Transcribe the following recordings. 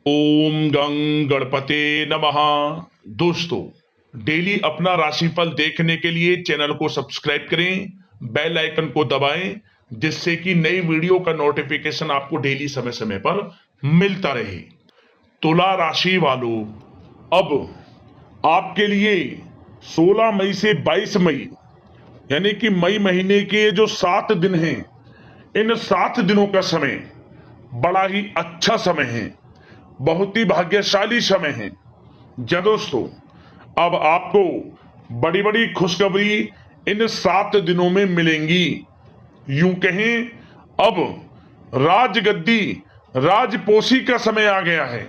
ओम गं गणपते नमः। दोस्तों, डेली अपना राशिफल देखने के लिए चैनल को सब्सक्राइब करें, बेल आइकन को दबाएं, जिससे कि नई वीडियो का नोटिफिकेशन आपको डेली समय समय पर मिलता रहे। तुला राशि वालों, अब आपके लिए 16 मई से 22 मई यानी कि मई महीने के जो 7 दिन हैं, इन 7 दिनों का समय बड़ा ही अच्छा समय है, बहुत ही भाग्यशाली समय है। जी दोस्तों, अब आपको बड़ी बड़ी खुशखबरी इन 7 दिनों में मिलेंगी। यूं कहें, अब राजगद्दी राजपोशी का समय आ गया है।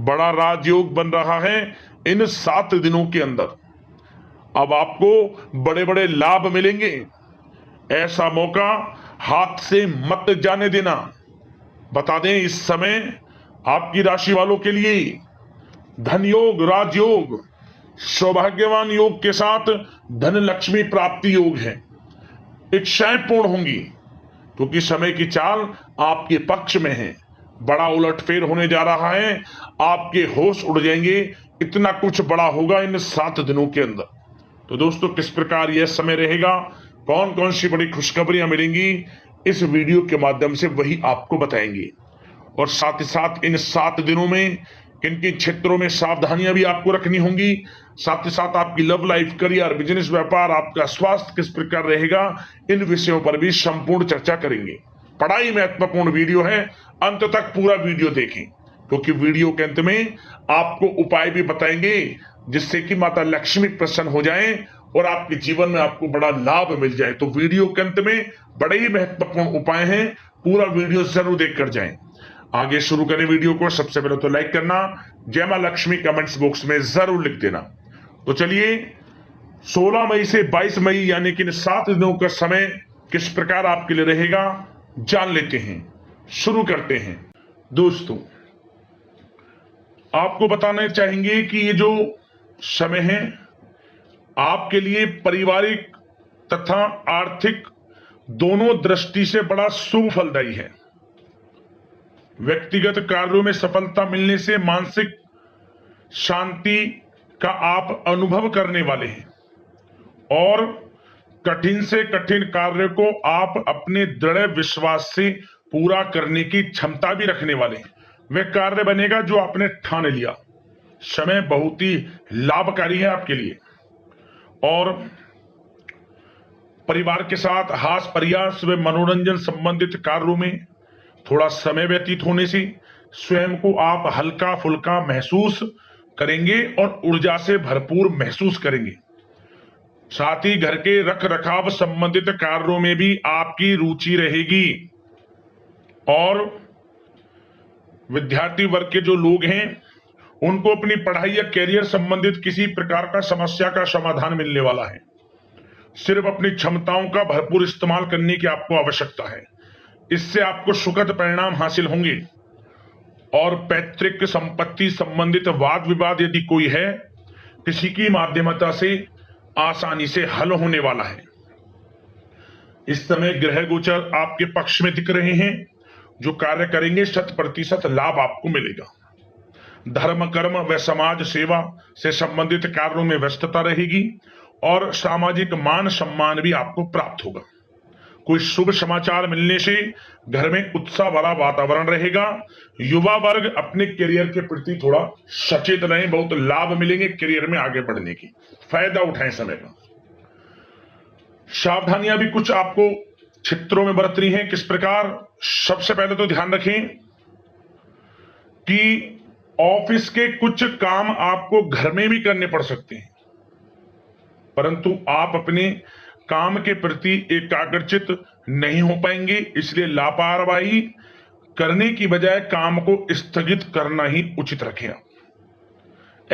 बड़ा राजयोग बन रहा है इन 7 दिनों के अंदर। अब आपको बड़े बड़े लाभ मिलेंगे। ऐसा मौका हाथ से मत जाने देना। बता दें, इस समय आपकी राशि वालों के लिए धन योग, राजयोग, सौभाग्यवान योग के साथ धन लक्ष्मी प्राप्ति योग है। इच्छाएं पूर्ण होंगी क्योंकि समय की चाल आपके पक्ष में है। बड़ा उलटफेर होने जा रहा है, आपके होश उड़ जाएंगे। इतना कुछ बड़ा होगा इन 7 दिनों के अंदर। तो दोस्तों, किस प्रकार यह समय रहेगा, कौन कौन सी बड़ी खुशखबरियां मिलेंगी, इस वीडियो के माध्यम से वही आपको बताएंगे। और साथ ही साथ इन 7 दिनों में किन किन क्षेत्रों में सावधानियां भी आपको रखनी होंगी। साथ ही साथ आपकी लव लाइफ, करियर, बिजनेस, व्यापार, आपका स्वास्थ्य किस प्रकार रहेगा, इन विषयों पर भी संपूर्ण चर्चा करेंगे। पढ़ाई महत्वपूर्ण वीडियो है, अंत तक पूरा वीडियो देखें, क्योंकि वीडियो के अंत में आपको उपाय भी बताएंगे जिससे कि माता लक्ष्मी प्रसन्न हो जाएं और आपके जीवन में आपको बड़ा लाभ मिल जाए। तो वीडियो के अंत में बड़े ही महत्वपूर्ण उपाय हैं, पूरा वीडियो जरूर देखकर जाएं। आगे शुरू करें वीडियो को। सबसे पहले तो लाइक करना, जय मां लक्ष्मी कमेंट्स बॉक्स में जरूर लिख देना। तो चलिए, 16 मई से 22 मई यानी कि 7 दिनों का समय किस प्रकार आपके लिए रहेगा, जान लेते हैं। शुरू करते हैं। दोस्तों, आपको बताना चाहेंगे कि ये जो समय है आपके लिए पारिवारिक तथा आर्थिक दोनों दृष्टि से बड़ा शुभ फलदायी है। व्यक्तिगत कार्यों में सफलता मिलने से मानसिक शांति का आप अनुभव करने वाले हैं और कठिन से कठिन कार्य को आप अपने दृढ़ विश्वास से पूरा करने की क्षमता भी रखने वाले हैं। वह कार्य बनेगा जो आपने ठान लिया। समय बहुत ही लाभकारी है आपके लिए। और परिवार के साथ हास्य प्रयास व मनोरंजन संबंधित कार्यों में थोड़ा समय व्यतीत होने से स्वयं को आप हल्का फुल्का महसूस करेंगे और ऊर्जा से भरपूर महसूस करेंगे। साथ ही घर के रख रखाव संबंधित कार्यों में भी आपकी रुचि रहेगी। और विद्यार्थी वर्ग के जो लोग हैं उनको अपनी पढ़ाई या कैरियर संबंधित किसी प्रकार का समस्या का समाधान मिलने वाला है। सिर्फ अपनी क्षमताओं का भरपूर इस्तेमाल करने की आपको आवश्यकता है। इससे आपको सुखद परिणाम हासिल होंगे। और पैतृक संपत्ति संबंधित वाद विवाद यदि कोई है, किसी की माध्यमता से आसानी से हल होने वाला है। इस समय ग्रह गोचर आपके पक्ष में दिख रहे हैं। जो कार्य करेंगे 100% लाभ आपको मिलेगा। धर्म, कर्म व समाज सेवा से संबंधित कार्यों में व्यस्तता रहेगी और सामाजिक मान सम्मान भी आपको प्राप्त होगा। कोई शुभ समाचार मिलने से घर में उत्साह भरा वातावरण रहेगा। युवा वर्ग अपने करियर के प्रति थोड़ा सचेत रहें, बहुत लाभ मिलेंगे करियर में आगे बढ़ने की। फायदा उठाएं समय का। सावधानियां भी कुछ आपको क्षेत्रों में बरतनी है। किस प्रकार? सबसे पहले तो ध्यान रखें कि ऑफिस के कुछ काम आपको घर में भी करने पड़ सकते हैं, परंतु आप अपने काम के प्रति एकाग्रचित नहीं हो पाएंगे। इसलिए लापरवाही करने की बजाय काम को स्थगित करना ही उचित रखें।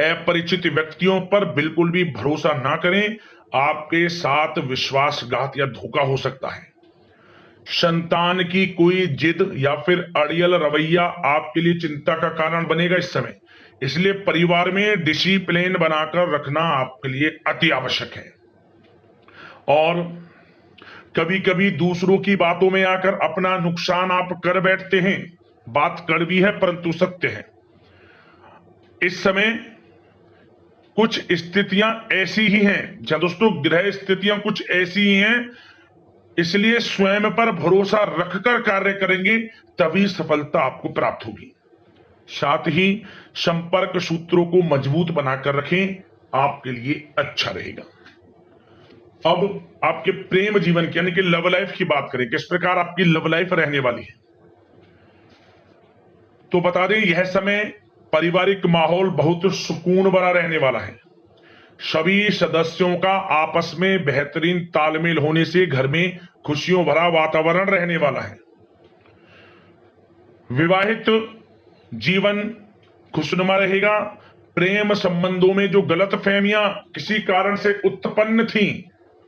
अपरिचित व्यक्तियों पर बिल्कुल भी भरोसा ना करें, आपके साथ विश्वासघात या धोखा हो सकता है। संतान की कोई जिद या फिर अड़ियल रवैया आपके लिए चिंता का कारण बनेगा इस समय। इसलिए परिवार में डिसिप्लिन बनाकर रखना आपके लिए अति आवश्यक है। और कभी कभी दूसरों की बातों में आकर अपना नुकसान आप कर बैठते हैं। बात कड़वी है परंतु सत्य है। इस समय कुछ स्थितियां ऐसी ही हैं, जहां दोस्तों ग्रह स्थितियां कुछ ऐसी ही हैं, इसलिए स्वयं पर भरोसा रखकर कार्य करेंगे तभी सफलता आपको प्राप्त होगी। साथ ही संपर्क सूत्रों को मजबूत बनाकर रखें, आपके लिए अच्छा रहेगा। अब आपके प्रेम जीवन की यानी कि लव लाइफ की बात करें, किस प्रकार आपकी लव लाइफ रहने वाली है, तो बता दें यह समय पारिवारिक माहौल बहुत सुकून भरा रहने वाला है। सभी सदस्यों का आपस में बेहतरीन तालमेल होने से घर में खुशियों भरा वातावरण रहने वाला है। विवाहित जीवन खुशनुमा रहेगा। प्रेम संबंधों में जो गलतफहमियां किसी कारण से उत्पन्न थी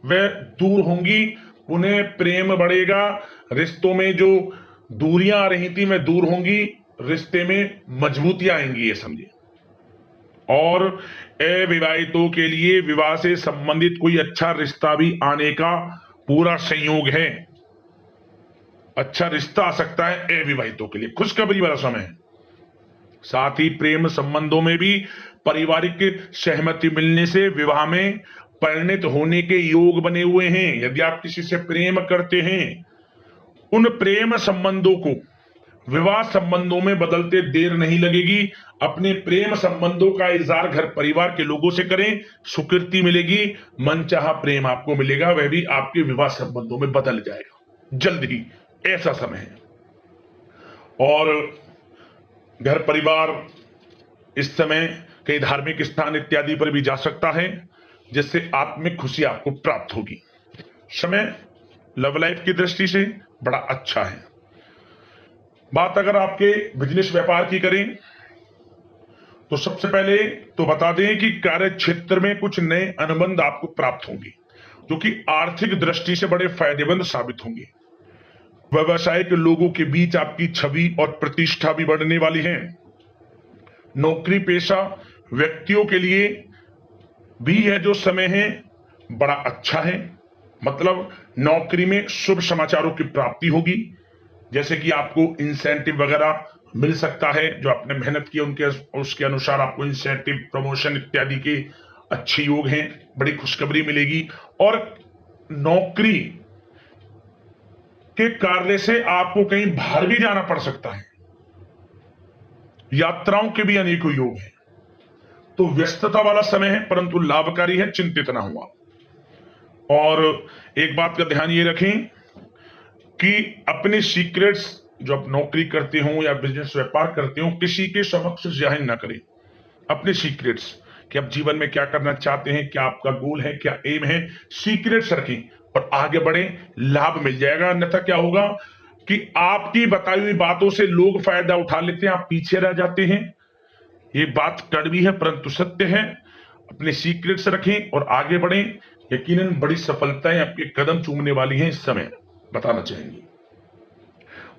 वह दूर होंगी, उन्हें प्रेम बढ़ेगा। रिश्तों में जो दूरियां आ रही थी वह दूर होंगी, रिश्ते में मजबूतियां आएंगी, ये समझिए। और अविवाहितों के लिए विवाह से संबंधित कोई अच्छा रिश्ता भी आने का पूरा संयोग है। अच्छा रिश्ता आ सकता है अविवाहितों के लिए, खुशखबरी वाला समय है। साथ ही प्रेम संबंधों में भी पारिवारिक सहमति मिलने से विवाह में परिणत होने के योग बने हुए हैं। यदि आप किसी से प्रेम करते हैं, उन प्रेम संबंधों को विवाह संबंधों में बदलते देर नहीं लगेगी। अपने प्रेम संबंधों का इजहार घर परिवार के लोगों से करें, स्वीकृति मिलेगी, मनचाहा प्रेम आपको मिलेगा, वह भी आपके विवाह संबंधों में बदल जाएगा जल्द ही, ऐसा समय है। और घर परिवार इस समय कई धार्मिक स्थान इत्यादि पर भी जा सकता है, जिससे आत्मिक खुशी आपको प्राप्त होगी। समय लव लाइफ की दृष्टि से बड़ा अच्छा है। बात अगर आपके बिजनेस व्यापार की करें तो सबसे पहले तो बता दें कि कार्य क्षेत्र में कुछ नए अनुबंध आपको प्राप्त होंगे, जो कि आर्थिक दृष्टि से बड़े फायदेमंद साबित होंगे। व्यवसायिक लोगों के बीच आपकी छवि और प्रतिष्ठा भी बढ़ने वाली है। नौकरी पेशा व्यक्तियों के लिए भी यह जो समय है बड़ा अच्छा है। मतलब नौकरी में शुभ समाचारों की प्राप्ति होगी, जैसे कि आपको इंसेंटिव वगैरह मिल सकता है, जो आपने मेहनत की उनके उसके अनुसार आपको इंसेंटिव, प्रमोशन इत्यादि के अच्छे योग हैं, बड़ी खुशखबरी मिलेगी। और नौकरी के कार्य से आपको कहीं बाहर भी जाना पड़ सकता है, यात्राओं के भी अनेकों योग हैं। तो व्यस्तता वाला समय है परंतु लाभकारी है, चिंतित ना हुआ। और एक बात का ध्यान ये रखें कि अपने सीक्रेट्स जो आप नौकरी करते हो या बिजनेस व्यापार करते हो, किसी के समक्ष जाहिर ना करें अपने सीक्रेट्स, कि आप जीवन में क्या करना चाहते हैं, क्या आपका गोल है, क्या एम है, सीक्रेट्स रखें और आगे बढ़े, लाभ मिल जाएगा। अन्यथा क्या होगा कि आपकी बताई हुई बातों से लोग फायदा उठा लेते हैं, आप पीछे रह जाते हैं। ये बात कड़वी है परंतु सत्य है। अपने सीक्रेट्स रखें और आगे बढ़ें, यकीनन बड़ी सफलताएं आपके कदम चूमने वाली हैं इस समय, बताना चाहेंगे।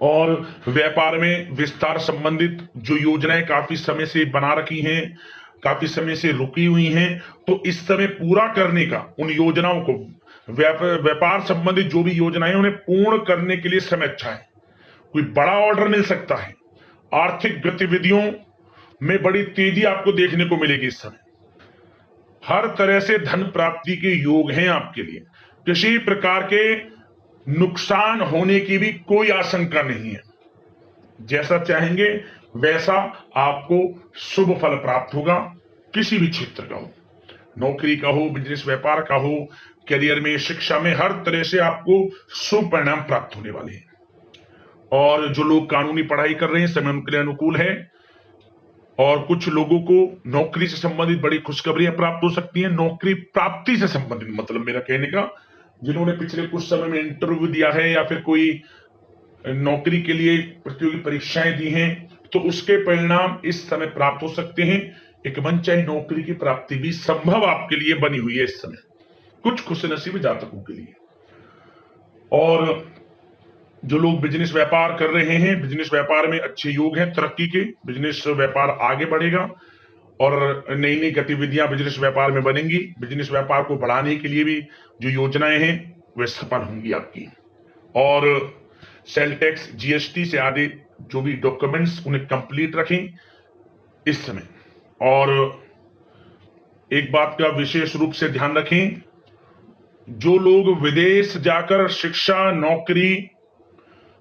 और व्यापार में विस्तार संबंधित जो योजनाएं काफी समय से बना रखी हैं, काफी समय से रुकी हुई हैं, तो इस समय पूरा करने का, उन योजनाओं को, व्यापार संबंधित जो भी योजनाएं उन्हें पूर्ण करने के लिए समय अच्छा है। कोई बड़ा ऑर्डर मिल सकता है। आर्थिक गतिविधियों में बड़ी तेजी आपको देखने को मिलेगी इस समय। हर तरह से धन प्राप्ति के योग हैं आपके लिए। किसी प्रकार के नुकसान होने की भी कोई आशंका नहीं है। जैसा चाहेंगे वैसा आपको शुभ फल प्राप्त होगा, किसी भी क्षेत्र का हो, नौकरी का हो, बिजनेस व्यापार का हो, करियर में, शिक्षा में, हर तरह से आपको शुभ परिणाम प्राप्त होने वाले हैं। और जो लोग कानूनी पढ़ाई कर रहे हैं समय उनके लिए अनुकूल है। और कुछ लोगों को नौकरी से संबंधित बड़ी खुशखबरियां प्राप्त हो सकती हैं। नौकरी प्राप्ति से संबंधित मतलब मेरा कहने का, जिन्होंने पिछले कुछ समय में इंटरव्यू दिया है या फिर कोई नौकरी के लिए प्रतियोगी परीक्षाएं दी हैं, तो उसके परिणाम इस समय प्राप्त हो सकते हैं। एक मनचाही नौकरी की प्राप्ति भी संभव आपके लिए बनी हुई है इस समय, कुछ खुशनसीब जातकों के लिए। और जो लोग बिजनेस व्यापार कर रहे हैं, बिजनेस व्यापार में अच्छे योग हैं तरक्की के, बिजनेस व्यापार आगे बढ़ेगा और नई नई गतिविधियां बिजनेस व्यापार में बनेंगी। बिजनेस व्यापार को बढ़ाने के लिए भी जो योजनाएं हैं वे सफल होंगी आपकी। और सेल टैक्स, जीएसटी से आदि जो भी डॉक्यूमेंट्स उन्हें कंप्लीट रखें इस समय। और एक बात का विशेष रूप से ध्यान रखें, जो लोग विदेश जाकर शिक्षा, नौकरी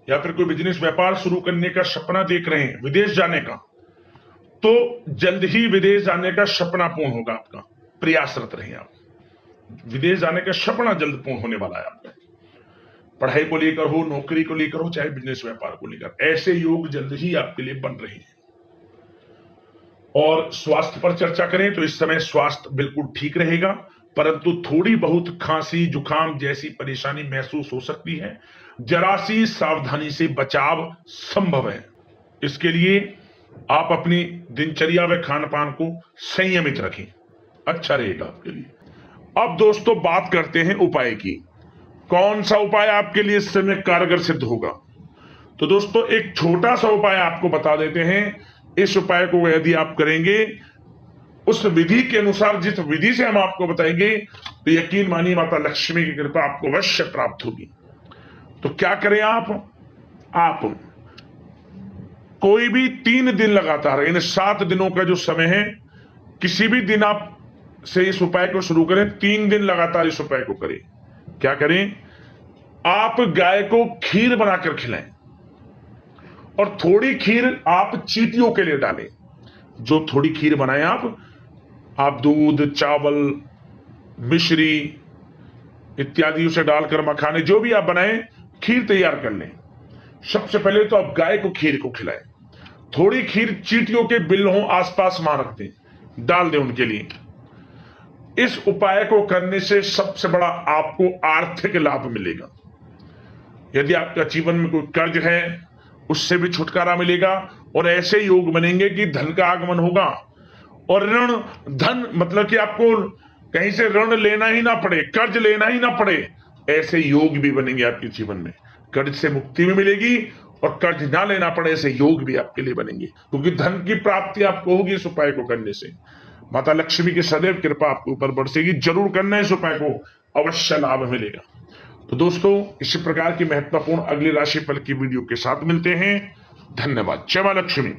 या फिर कोई बिजनेस व्यापार शुरू करने का सपना देख रहे हैं, विदेश जाने का, तो जल्द ही विदेश जाने का सपना पूर्ण होगा आपका। प्रयासरत रहें आप, विदेश जाने का सपना जल्द पूर्ण होने वाला है आपका। पढ़ाई को लेकर हो, नौकरी को लेकर हो, चाहे बिजनेस व्यापार को लेकर, ऐसे योग जल्द ही आपके लिए बन रहे हैं। और स्वास्थ्य पर चर्चा करें तो इस समय स्वास्थ्य बिल्कुल ठीक रहेगा, परंतु थोड़ी बहुत खांसी, जुकाम जैसी परेशानी महसूस हो सकती है। जरा सी सावधानी से बचाव संभव है। इसके लिए आप अपनी दिनचर्या व खान पान को संयमित रखें, अच्छा रहेगा आपके लिए। अब दोस्तों बात करते हैं उपाय की। कौन सा उपाय आपके लिए इस समय कारगर सिद्ध होगा? तो दोस्तों एक छोटा सा उपाय आपको बता देते हैं। इस उपाय को यदि आप करेंगे उस विधि के अनुसार, जिस विधि से हम आपको बताएंगे, तो यकीन मानिए माता लक्ष्मी की कृपा आपको अवश्य प्राप्त होगी। तो क्या करें आप कोई भी 3 दिन लगातार, इन 7 दिनों का जो समय है, किसी भी दिन आप से इस उपाय को शुरू करें। 3 दिन लगातार इस उपाय को करें। क्या करें? आप गाय को खीर बनाकर खिलाएं और थोड़ी खीर आप चींटियों के लिए डालें। जो थोड़ी खीर बनाएं आप दूध, चावल, मिश्री इत्यादि उसे डालकर, मखाने जो भी आप बनाएं, खीर तैयार कर लें। सबसे पहले तो आप गाय को खीर को खिलाएं। थोड़ी खीर चींटियों के बिल्लों आसपास मार रख दें, डाल दें उनके लिए। इस उपाय को करने से सबसे बड़ा आपको आर्थिक लाभ मिलेगा। यदि आपका जीवन में कोई कर्ज है उससे भी छुटकारा मिलेगा और ऐसे योग बनेंगे कि धन का आगमन होगा। और ऋण, धन मतलब कि आपको कहीं से ऋण लेना ही ना पड़े, कर्ज लेना ही ना पड़े, ऐसे योग भी बनेंगे आपके जीवन में। कर्ज से मुक्ति भी मिलेगी और कर्ज ना लेना पड़े, ऐसे योग भी आपके लिए बनेंगे, क्योंकि धन की प्राप्ति आपको होगी इस उपाय को करने से। माता लक्ष्मी की सदैव कृपा आपके ऊपर बरसेगी। जरूर करना है इस उपाय को, अवश्य लाभ मिलेगा। तो दोस्तों इसी प्रकार की महत्वपूर्ण अगली राशिफल की वीडियो के साथ मिलते हैं। धन्यवाद। जय मां लक्ष्मी।